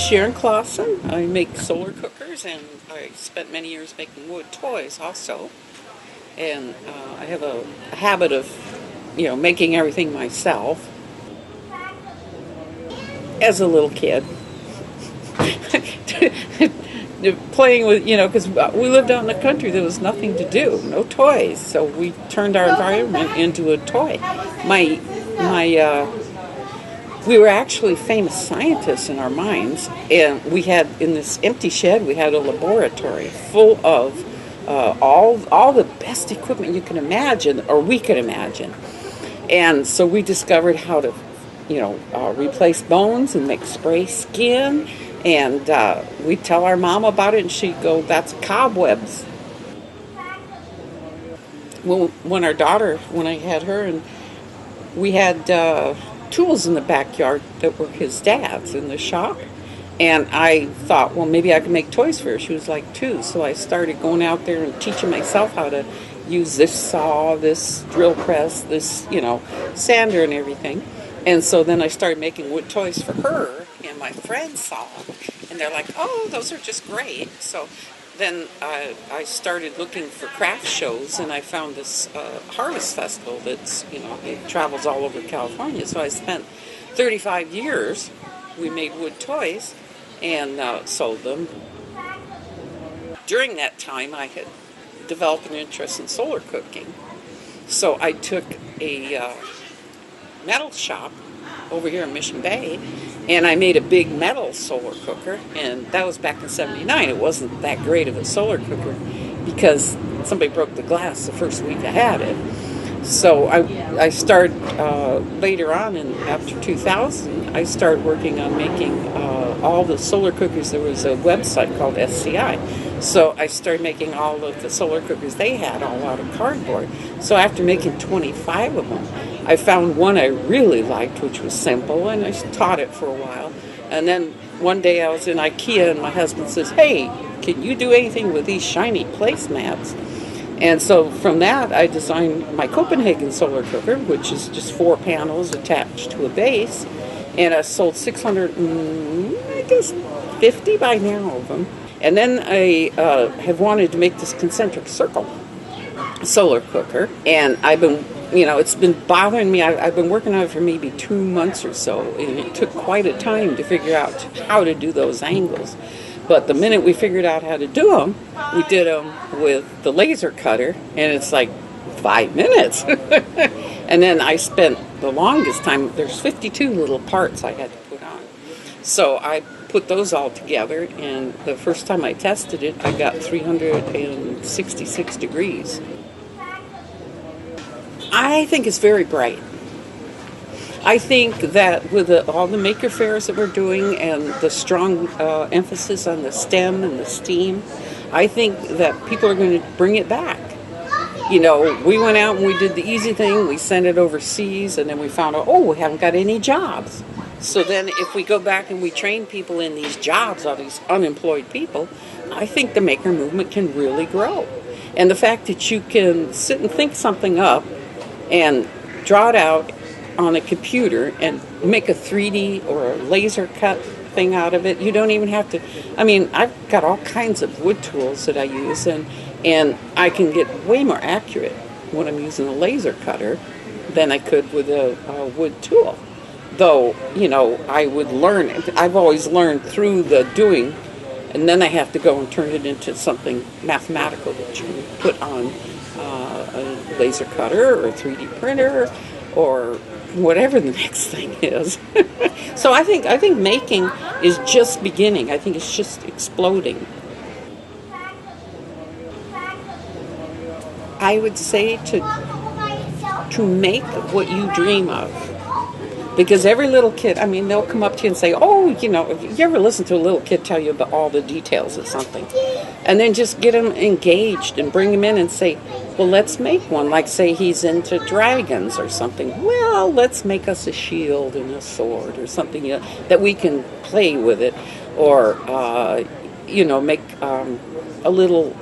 Sharon Clausson. I make solar cookers, and I spent many years making wood toys also. And I have a habit of, making everything myself. As a little kid, playing with, because we lived out in the country, there was nothing to do, no toys. So we turned our environment into a toy. We were actually famous scientists in our minds, and we had, in this empty shed, we had a laboratory full of all the best equipment you can imagine, or we could imagine. And so we discovered how to, replace bones and make spray skin, and we'd tell our mom about it, and she'd go, "That's cobwebs." Well, when I had her, and we had tools in the backyard that were his dad's in the shop, and I thought, well, maybe I could make toys for her. She was like 2, so I started going out there and teaching myself how to use this saw, this drill press, this, sander and everything. And so then I started making wood toys for her, and my friends saw them, and they're like, "Oh, those are just great." So then I started looking for craft shows, and I found this harvest festival that's, it travels all over California. So I spent 35 years, we made wood toys and sold them. During that time, I had developed an interest in solar cooking. So I took a metal shop over here in Mission Bay, and I made a big metal solar cooker, and that was back in '79. It wasn't that great of a solar cooker because somebody broke the glass the first week I had it. So I started later on, and after 2000, I started working on making all the solar cookers. There was a website called SCI. So I started making all of the solar cookers they had all out of cardboard. So after making 25 of them, I found one I really liked, which was simple, and I taught it for a while. And then one day I was in IKEA, and my husband says, "Hey, can you do anything with these shiny placemats?" And so from that, I designed my Copenhagen solar cooker, which is just 4 panels attached to a base. And I sold 650 by now of them. And then I have wanted to make this concentric circle solar cooker. And I've been, it's been bothering me. I've been working on it for maybe 2 months or so. And it took quite a time to figure out how to do those angles. But the minute we figured out how to do them, we did them with the laser cutter, and it's like 5 minutes. And then I spent the longest time, there's 52 little parts I had to put on. So I put those all together, and the first time I tested it, I got 366 degrees. I think it's very bright. I think that with all the maker fairs that we're doing and the strong emphasis on the STEM and the STEAM, I think that people are going to bring it back. We went out and we did the easy thing. We sent it overseas, and then we found out, we haven't got any jobs. So then if we go back and we train people in these jobs, all these unemployed people, I think the maker movement can really grow. And the fact that you can sit and think something up and draw it out on a computer and make a 3D or a laser cut thing out of it. You don't even have to, I've got all kinds of wood tools that I use, and I can get way more accurate when I'm using a laser cutter than I could with a wood tool. Though, I would learn, I've always learned through the doing, and then I have to go and turn it into something mathematical that you put on a laser cutter or a 3D printer or whatever the next thing is. So I think making is just beginning. I think it's just exploding. I would say to make what you dream of. Because every little kid, they'll come up to you and say, if you ever listen to a little kid tell you about all the details of something, and then just get them engaged and bring them in and say, well, let's make one. Like, say he's into dragons or something. Well, let's make us a shield and a sword or something that we can play with it. Or, make a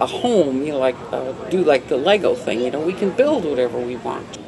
home, do like the Lego thing. We can build whatever we want.